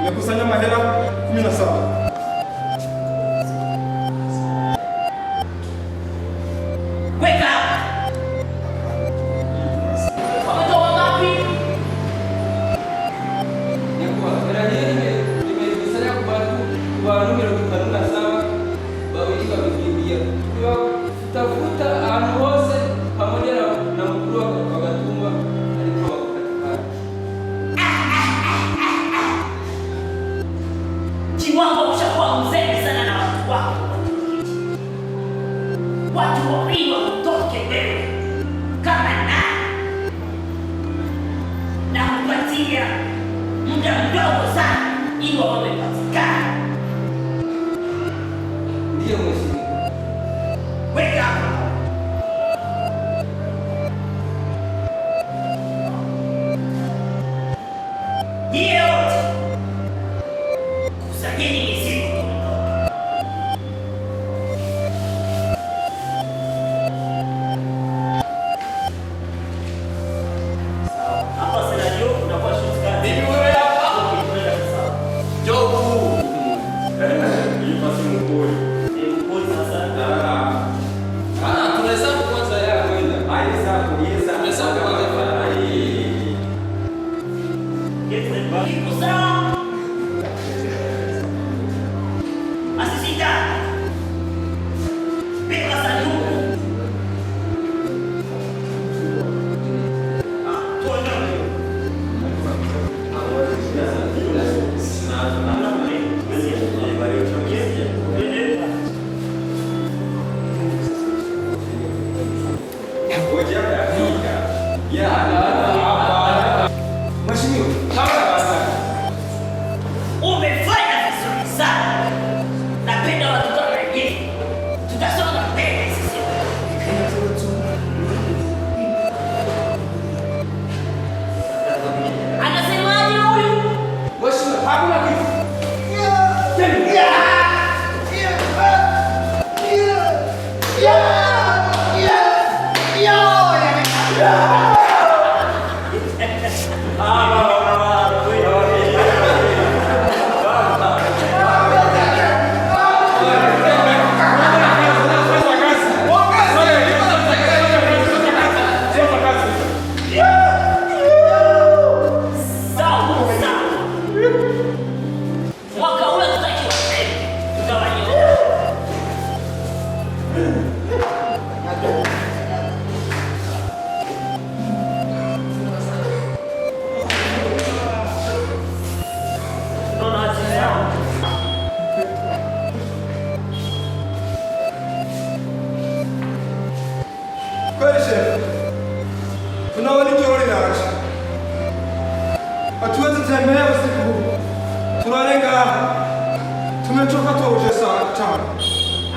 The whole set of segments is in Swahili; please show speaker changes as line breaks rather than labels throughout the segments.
Nimekusanya mahela 17.
Watu wawili wakutoke wewe kama nani, na kupatia muda mdogo sana ili wamepatikana.
Ndio mheshimiwa.
Weka hapa. Hiyo yote kusanyeni mizigo.
Hatuwezi tembea usiku huu. Tunalenga, tumechoka tuauje saa 5.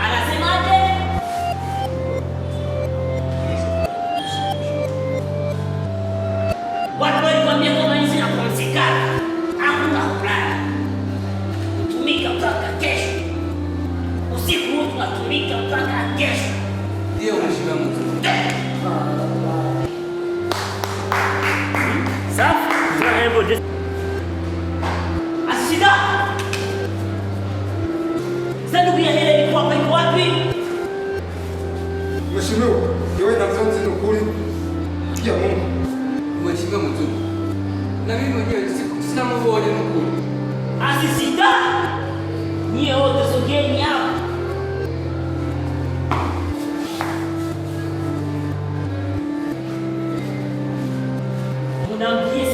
Anasemaje? Watu walikwambia kama hizi na kupumzika. Hakuna kulala. Kutumika mpaka kesho. Usiku huu tunatumika mpaka kesho.
Ndio mheshimiwa mkuu.
Safi, tunaenda Asida. Sanduku ya hela ilikuwa hapa, iko wapi?
Mheshimiwa, wewe na mzee ni ukuli. Ya Mungu.
Mheshimiwa mzee. Na mimi mwenyewe sina mambo ya ukuli.
Asida. Nyie wote sogeni hapa. Mnaambia